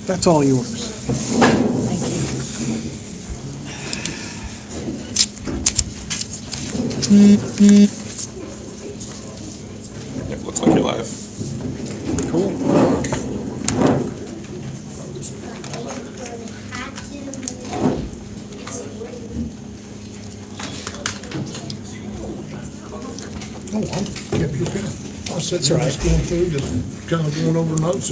That's all yours. Yep, looks like you're live. Cool. Oh, I'll keep your pen. I'll sit there just going through, just kind of going over notes.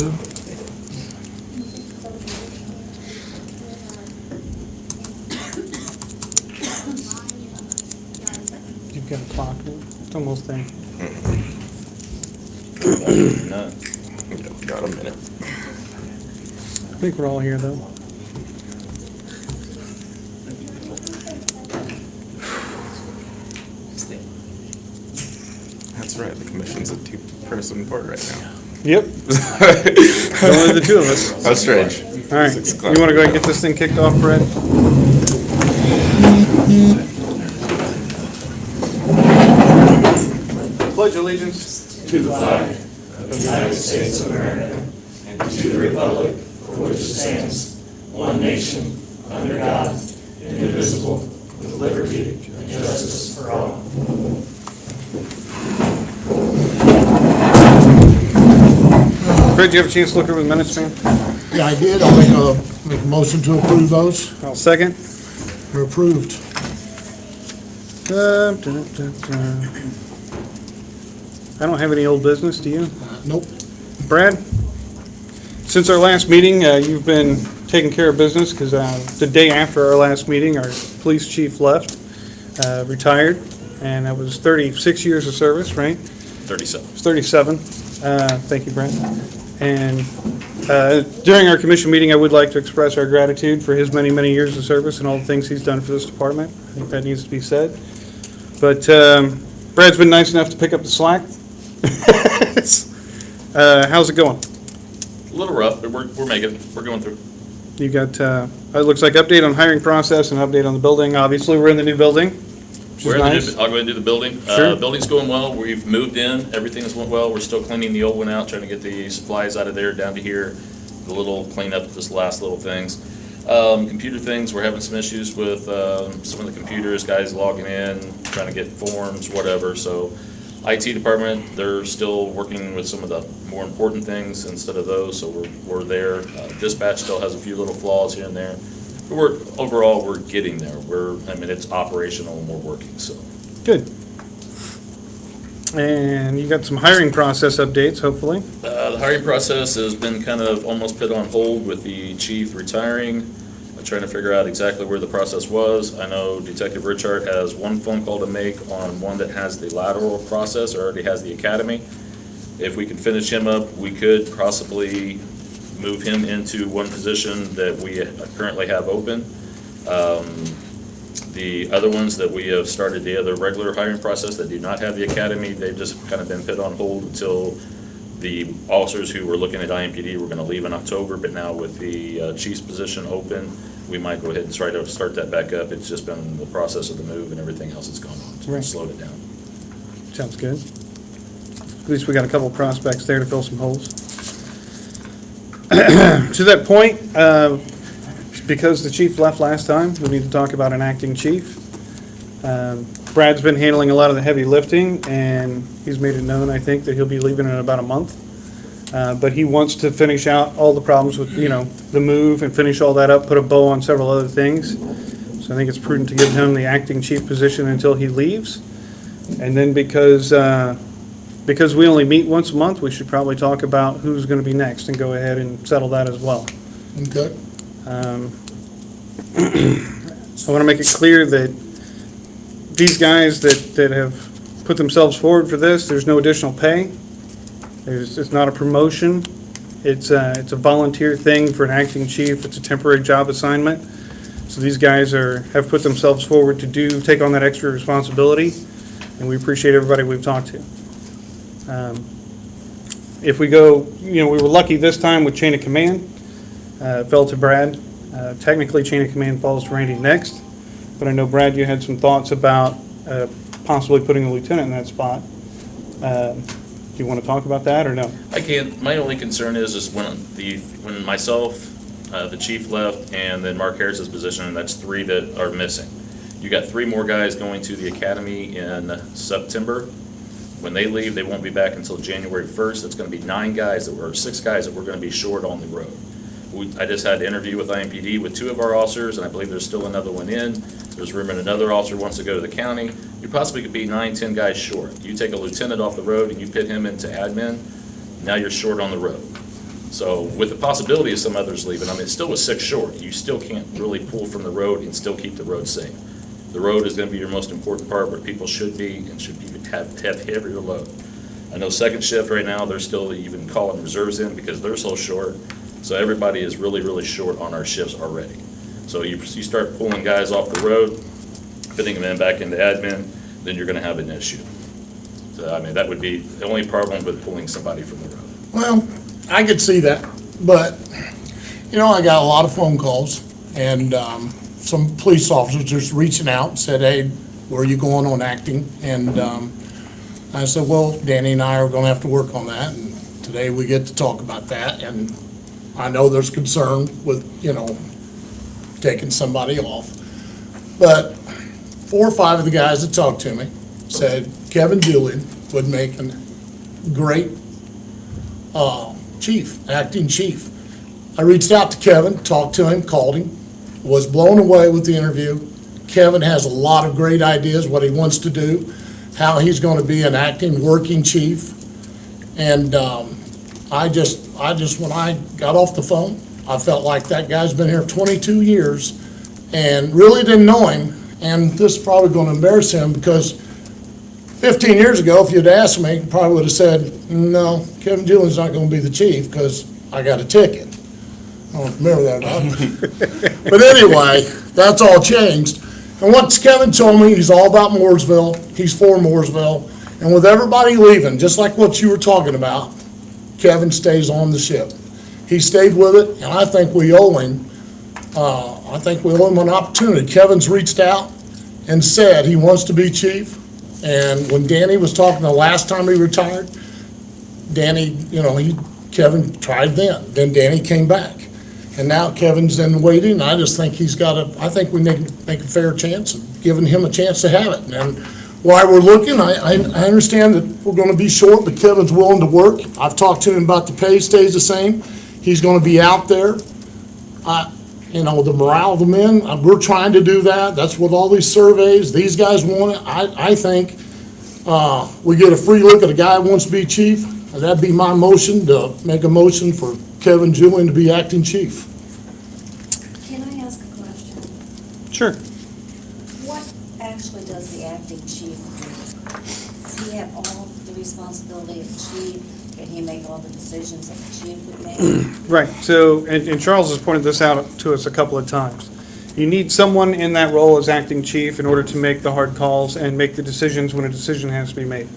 You've got a clock. It's almost there. None. Got a minute. I think we're all here, though. That's right, the commission's a two-person board right now. Yep. Only the two of us. How strange. All right. 6 You o'clock. want to go ahead and get this thing kicked off, Brad? Pledge allegiance to the flag of the United States of America and to the republic for which it stands, one nation, under God, indivisible, with liberty and justice for all. Fred, you have a chance to look over the minutes, man? Yeah, I did. I'll make a motion to approve those. I'll second. They're approved. I don't have any old business, do you? Nope. Brad, since our last meeting, you've been taking care of business because the day after our last meeting, our police chief left, retired, and that was 36 years of service, right? 37. It's 37. Thank you, Brent. And during our commission meeting, I would like to express our gratitude for his many, many years of service and all the things he's done for this department. I think that needs to be said. But Brad's been nice enough to pick up the slack. How's it going? A little rough, but we're going through. You got, it looks like update on hiring process and update on the building. Obviously, we're in the new building, which is nice. I'll go ahead and do the building. Sure. Building's going well. We've moved in. Everything's went well. We're still cleaning the old one out, trying to get the supplies out of there down to here. The little cleanup, just last little things. Computer things, we're having some issues with some of the computers, guys logging in, trying to get forms, whatever. So IT department, they're still working with some of the more important things instead of those, so we're there. Dispatch still has a few little flaws here and there. But overall, we're getting there. It's operational and we're working, so. Good. And you got some hiring process updates, hopefully. The hiring process has been kind of almost put on hold with the chief retiring. I'm trying to figure out exactly where the process was. I know Detective Richard has one phone call to make on one that has the lateral process, or already has the academy. If we can finish him up, we could possibly move him into one position that we currently have open. The other ones that we have started the other regular hiring process that do not have the academy, they've just kind of been put on hold until the officers who were looking at IMPD were going to leave in October, but now with the chief's position open, we might go ahead and try to start that back up. It's just been the process of the move and everything else that's gone on. So Right. slowed it down. Sounds good. At least we got a couple prospects there to fill some holes. To that point, because the chief left last time, we need to talk about an acting chief. Brad's been handling a lot of the heavy lifting, and he's made it known, I think, that he'll be leaving in about a month. But he wants to finish out all the problems with, the move and finish all that up, put a bow on several other things. So I think it's prudent to give him the acting chief position until he leaves. And then because we only meet once a month, we should probably talk about who's going to be next and go ahead and settle that as well. Okay. I want to make it clear that these guys that have put themselves forward for this, there's no additional pay. It's not a promotion. It's a volunteer thing for an acting chief. It's a temporary job assignment. So these guys have put themselves forward to take on that extra responsibility, and we appreciate everybody we've talked to. If we go, we were lucky this time with chain of command. It fell to Brad. Technically, chain of command falls to Randy next, but I know, Brad, you had some thoughts about possibly putting a lieutenant in that spot. Do you want to talk about that or no? I can't, my only concern is when myself, the chief left, and then Mark Harris's position, and that's 3 that are missing. You got 3 more guys going to the academy in September. When they leave, they won't be back until January 1st. It's gonna be 9 guys or 6 guys that we're gonna be short on the road. I just had an interview with IMPD with 2 of our officers, and I believe there's still another one in. There's rumor another officer wants to go to the county. You possibly could be 9, 10 guys short. You take a lieutenant off the road and you put him into admin, now you're short on the road. So with the possibility of some others leaving, I mean, it's still a 6 short. You still can't really pull from the road and still keep the road safe. The road is gonna be your most important part where people should be and should have heavier load. I know second shift right now, they're still even calling reserves in because they're so short. So everybody is really, really short on our shifts already. So you start pulling guys off the road, putting them in back into admin, then you're gonna have an issue. So, I mean, that would be the only problem with pulling somebody from the road. Well, I could see that, but, you know, I got a lot of phone calls, and some police officers just reaching out and said, hey, where are you going on acting? And I said, well, Danny and I are gonna have to work on that, and today we get to talk about that, and I know there's concern with, you know, taking somebody off. But 4 or 5 of the guys that talked to me said Kevin Julian would make a great chief, acting chief. I reached out to Kevin, talked to him, called him, was blown away with the interview. Kevin has a lot of great ideas, what he wants to do, how he's going to be an acting working chief. And I just, when I got off the phone, I felt like that guy's been here 22 years and really didn't know him. And this is probably going to embarrass him because 15 years ago, if you'd asked me, I probably would have said, no, Kevin Julian's not going to be the chief because I got a ticket. I don't remember that or not. But anyway, that's all changed. And what Kevin told me, he's all about Mooresville. He's for Mooresville. And with everybody leaving, just like what you were talking about, Kevin stays on the ship. He stayed with it, and I think we owe him. An opportunity. Kevin's reached out and said he wants to be chief. And when Danny was talking the last time he retired, Danny, you know, Kevin tried then. Then Danny came back. And now Kevin's in waiting. I just think I think we make a fair chance of giving him a chance to have it. And while we're looking, I understand that we're going to be short, but Kevin's willing to work. I've talked to him about the pay stays the same. He's going to be out there. You know, the morale of the men, we're trying to do that. That's what all these surveys, these guys want it. I think we get a free look at a guy who wants to be chief. That'd be my motion, to make a motion for Kevin Julian to be acting chief. Can I ask a question? Sure. What actually does the acting chief do? Does he have all the responsibility of the chief? Can he make all the decisions that the chief would make? Right, so, and Charles has pointed this out to us a couple of times. You need someone in that role as acting chief in order to make the hard calls and make the decisions when a decision has to be made.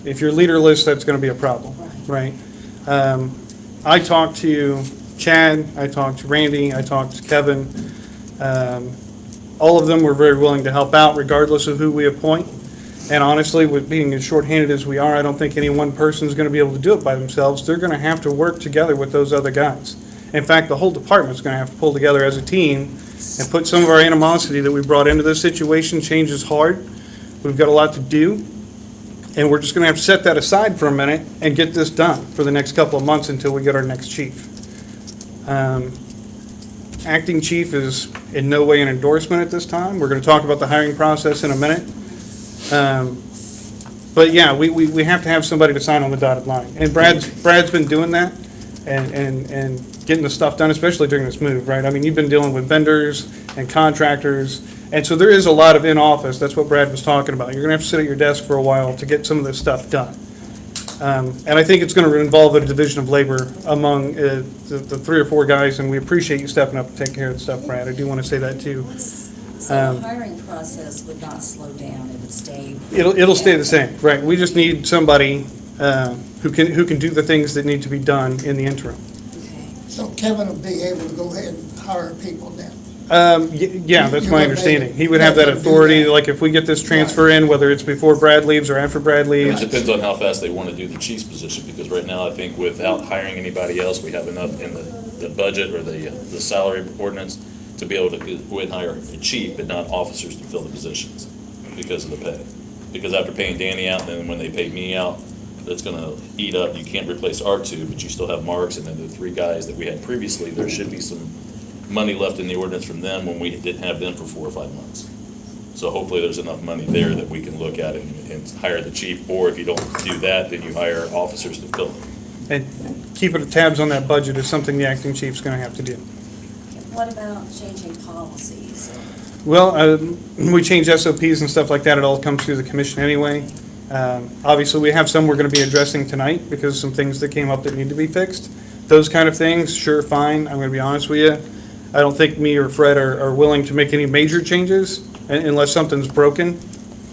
If you're leaderless, that's going to be a problem, right? I talked to Chad, I talked to Randy, I talked to Kevin. All of them were very willing to help out regardless of who we appoint. And honestly, with being as shorthanded as we are, I don't think any one person is going to be able to do it by themselves. They're going to have to work together with those other guys. In fact, the whole department is going to have to pull together as a team and put some of our animosity that we brought into this situation. Change is hard. We've got a lot to do. And we're just going to have to set that aside for a minute and get this done for the next couple of months until we get our next chief. Acting chief is in no way an endorsement at this time. We're going to talk about the hiring process in a minute. But yeah, we have to have somebody to sign on the dotted line. And Brad's been doing that and getting the stuff done, especially during this move, right? I mean, you've been dealing with vendors and contractors. And so there is a lot of in-office. That's what Brad was talking about. You're going to have to sit at your desk for a while to get some of this stuff done. And I think it's going to involve a division of labor among the 3 or 4 guys, and we appreciate you stepping up and taking care of the stuff, Brad. I do want to say that too. So the hiring process would not slow down, it would stay. It'll stay the same, right? We just need somebody who can do the things that need to be done in the interim. Okay. So Kevin will be able to go ahead and hire people then? Yeah, that's my understanding. He would have that authority, like if we get this transfer in, whether it's before Brad leaves or after Brad It leaves. depends on how fast they want to do the chief's position, because right now, I think without hiring anybody else, we have enough in the budget or the salary ordinance to be able to go ahead and hire a chief, but not officers to fill the positions because of the pay. Because after paying Danny out, then when they pay me out, that's gonna eat up, you can't replace our two, but you still have Marks, and then the three guys that we had previously, there should be some money left in the ordinance from them when we didn't have them for 4 or 5 months. So hopefully there's enough money there that we can look at and hire the chief, or if you don't do that, then you hire officers to fill it. And keeping tabs on that budget is something the acting chief's gonna have to do. What about changing policies? Well, we change SOPs and stuff like that, it all comes through the commission anyway. Obviously, we have some we're gonna be addressing tonight, because some things that came up that need to be fixed. Those kind of things, sure, fine, I'm gonna be honest with you. I don't think me or Fred are willing to make any major changes unless something's broken,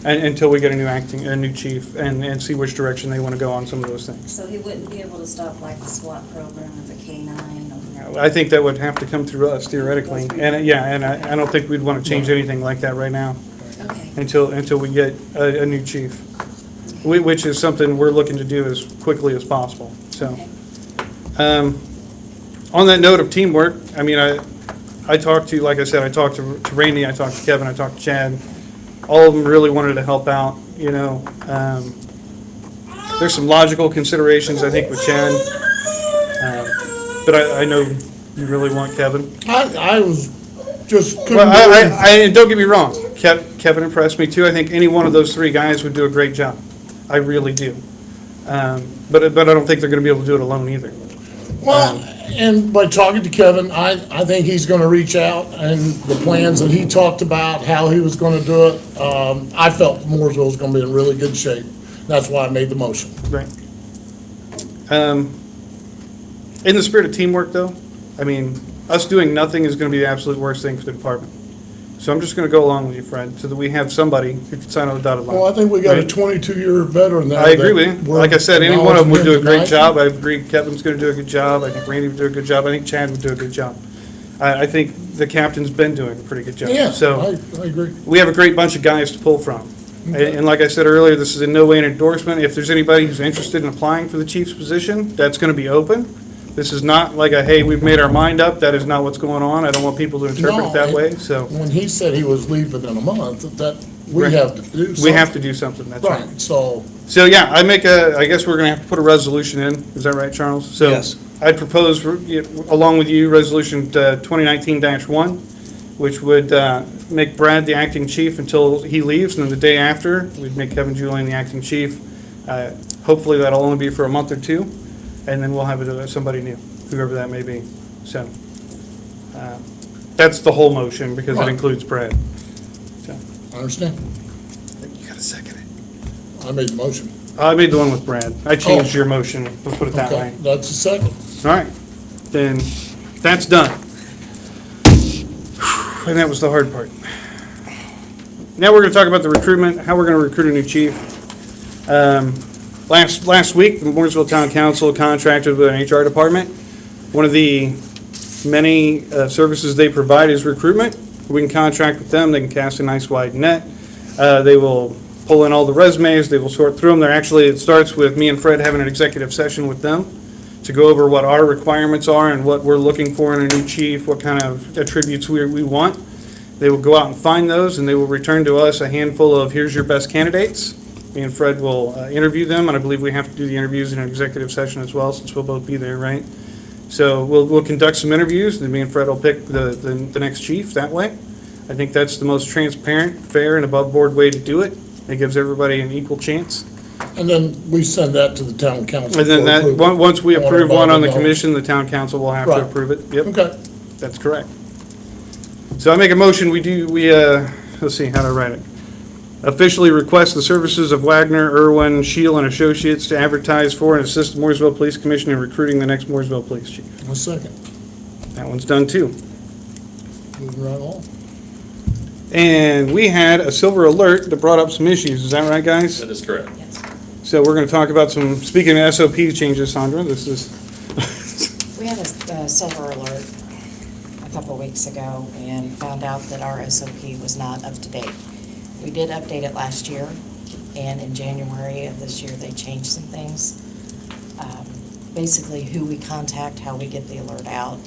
until we get a new chief, and see which direction they wanna go on some of those things. So he wouldn't be able to stop like the SWAT program or the K-9 or? I think that would have to come through us theoretically, and, yeah, and I don't think we'd wanna change anything like that right now, Okay. until we get a new chief. Which is something we're looking to do as quickly as possible, so. Okay. On that note of teamwork, I mean, I talked to, like I said, I talked to Randy, I talked to Kevin, I talked to Chad. All of them really wanted to help out, you know. There's some logical considerations, I think, with Chad. But I know you really want Kevin. I was just couldn't Well, believe. and don't get me wrong, Kevin impressed me too. I think any one of those three guys would do a great job. I really do. But I don't think they're gonna be able to do it alone either. Well, and by talking to Kevin, I think he's gonna reach out, and the plans that he talked about, how he was gonna do it, I felt Mooresville was gonna be in really good shape. That's why I made the motion. Right. In the spirit of teamwork, though, I mean, us doing nothing is gonna be the absolute worst thing for the department. So I'm just gonna go along with you, Fred, so that we have somebody who can sign on the dotted line. Well, I think we got a Right? 22-year veteran there. I agree with that you. we're Like I said, any one of them would do a great acknowledging job. I agree Kevin's gonna do a good job. I think Randy would do a good job. I think Chad would do a good job. I think the captain's been doing a pretty good job. tonight. Yeah, So I agree. we have a great bunch of guys to pull from. And like I said earlier, this is in no way an endorsement. If there's anybody who's interested in applying for the chief's position, that's gonna be open. This is not like a, hey, we've made our mind up. That is not what's going on. I don't want people to interpret it that way, so. When he said he was leaving in a month, that we Right. have to do something. We have to do something, that's right. Right, so, So, yeah, I guess we're gonna have to put a resolution in, is that right, Charles? Yes. So, I'd propose, along with you, Resolution 2019-1, which would make Brad the acting chief until he leaves, and then the day after, we'd make Kevin Julian the acting chief. Hopefully, that'll only be for a month or two, and then we'll have somebody new, whoever that may be. So, that's the whole motion, because it Right. includes Brad. So, I understand. you gotta second it. I made the motion. I made the one with Brad. I changed Oh. your motion, let's put it that way. Okay, that's the second. All right, then, that's done. And that was the hard part. Now we're gonna talk about the recruitment, how we're gonna recruit a new chief. Last week, the Mooresville Town Council contracted with an HR department. One of the many services they provide is recruitment. We can contract with them, they can cast a nice wide net. They will pull in all the resumes, they will sort through them. It starts with me and Fred having an executive session with them to go over what our requirements are and what we're looking for in a new chief, what kind of attributes we want. They will go out and find those, and they will return to us a handful of, here's your best candidates. Me and Fred will interview them, and I believe we have to do the interviews in an executive session as well, since we'll both be there, right? So we'll conduct some interviews, and me and Fred will pick the next chief that way. I think that's the most transparent, fair, and above-board way to do it. It gives everybody an equal chance. And then we send that to the town council. And then for that, approval. once we approve everybody one on the to know. commission, the town council will have to Right. approve it. Yep, Okay, that's correct. So I make a motion, let's see, how to write it. Officially request the services of Wagner, Irwin, Shield, and Associates to advertise for and assist the Mooresville Police Commission in recruiting the next Mooresville Police Chief. a second. That one's done too. Moving right along. And we had a silver alert that brought up some issues, is that right, guys? That is correct. Yes. So we're gonna talk about some, speaking of SOP changes, Sandra, this is, We had a silver alert. I couple weeks ago and found out that our SOP was not up to date. We did update it last year, and in January of this year, they changed some things. Basically, who we contact, how we get the alert out,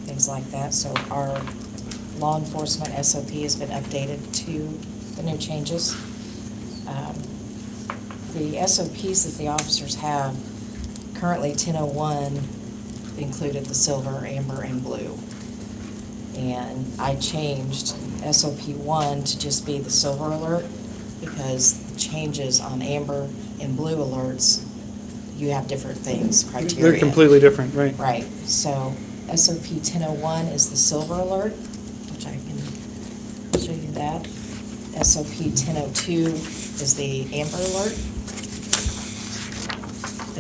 things like that. So our law enforcement SOP has been updated to the new changes. The SOPs that the officers have, currently 1001 included the silver, amber, and blue. And I changed SOP 1 to just be the silver alert, because the changes on amber and blue alerts, you have different things, criteria. They're completely different, right? Right, so SOP 1001 is the silver alert, which I can show you that. SOP 1002 is the amber alert.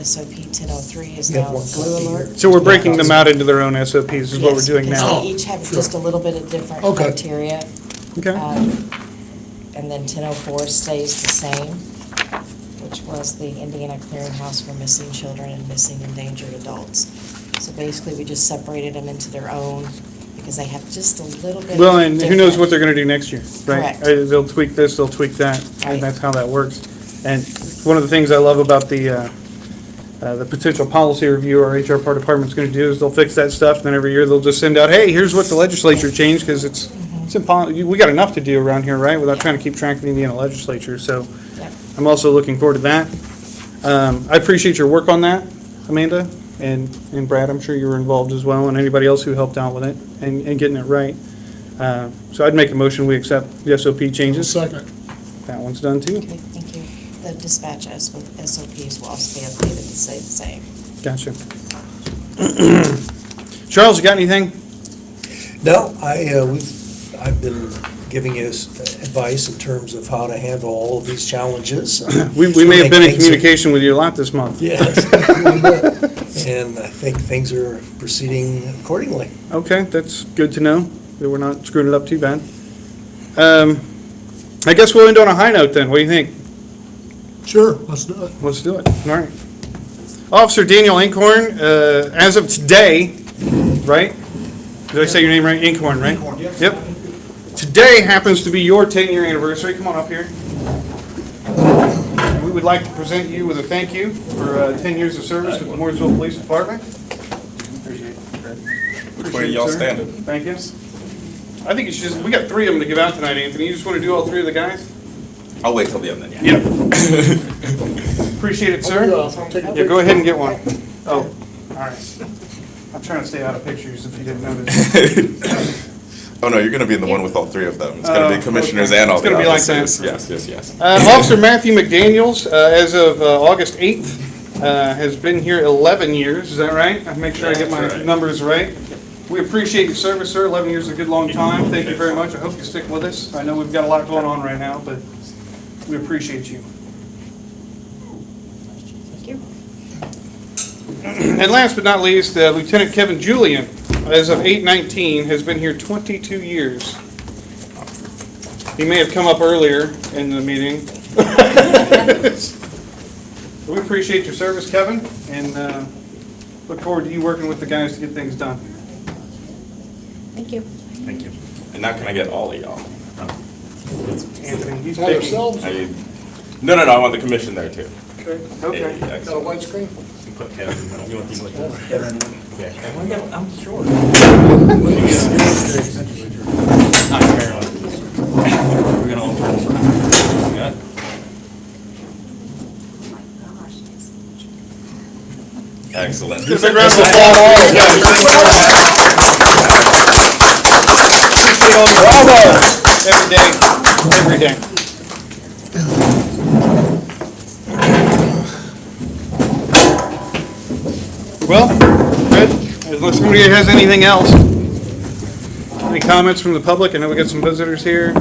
SOP 1003 is You have now one blue copy alert. here. So we're breaking them out into their own SOPs, is what we're Yes, doing because now. they each have just a little bit of different Okay. criteria. Okay, And then 1004 stays the same, which was the Indiana Clearinghouse for Missing Children and Missing Endangered Adults. So basically, we just separated them into their own, because they have just a little bit of well, and who knows what different- they're gonna do next year, right? Correct. They'll tweak this, they'll tweak that, Right. and that's how that works. And one of the things I love about the potential policy review our HR department's gonna do is they'll fix that stuff, and then every year they'll just send out, hey, here's what the legislature changed, because it's impossible, we got enough to do around here, right, without trying to keep track of the Indiana legislature, so Yep. I'm also looking forward to that. I appreciate your work on that, Amanda, and Brad, I'm sure you were involved as well, and anybody else who helped out with it and getting it right. So I'd make a motion, we accept the SOP changes. Second. That one's done too. Okay, thank you. The dispatch SOPs will also be updated to stay the same. Gotcha. Charles, you got anything? No, I've been giving you advice in terms of how to handle all of these challenges. We may have been in communication with you a lot this month. Yes. And I think things are proceeding accordingly. Okay, that's good to know, that we're not screwing it up too bad. I guess we'll end on a high note then, what do you think? Sure, let's do it. Let's do it, all right. Officer Daniel Inkhorn, as of today, right? Did I say your name right? Inkhorn, right? Inkhorn, yes. Yep. Today happens to be your 10-year anniversary. Come on up here. We would like to present you with a thank you for 10 years of service with the Mooresville Police Department. Appreciate it. Which way y'all sir. standing? Thank you. I think you should just, we got 3 of them to give out tonight, Anthony. You just want to do all 3 of the guys? I'll wait till the end then, yeah. Yep. Appreciate it, sir. I'll take a Yeah, go ahead and get one. Oh, all right. I'm trying to stay out of pictures if you didn't notice. Oh, no, you're gonna be in the one with all 3 of them. It's gonna Oh, be commissioners okay. and all It's the gonna be like officers. that. Yes. Officer Matthew McDaniels, as of August 8th, has been here 11 years. Is that right? I make sure I get my That's right. numbers right. We appreciate your service, sir. 11 years is a good long time. Thank you very much. I hope you stick with us. I know we've got a lot going on right now, but we appreciate you. Thank you. And last but not least, Lieutenant Kevin Julian, as of 8/19, has been here 22 years. He may have come up earlier in the meeting. We appreciate your service, Kevin, and look forward to you working with the guys to get things done. Thank you. Thank you. And now can I get all of y'all? Anthony, he's By picky. yourselves? No, I want the commission there too. Okay. Yeah, Got a excellent. white screen? Put Kevin in the middle. You want these like that? I'm sure. We're gonna all turn. Yeah. Excellent. Give us a round of applause, all of you guys. Appreciate all your hard work every day. Well, good. Unless somebody has anything else. Any comments from the public? I know we got some visitors here.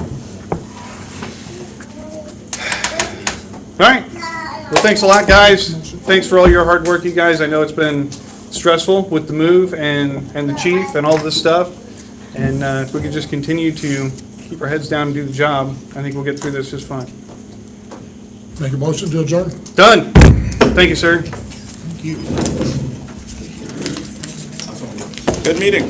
All right. Well, thanks a lot, guys. Thanks for all your hard work, you guys. I know it's been stressful with the move and the chief and all this stuff. And if we could just continue to keep our heads down and do the job, I think we'll get through this just fine. Make a motion to adjourn? Done. Thank you, sir. Thank you. Good meeting.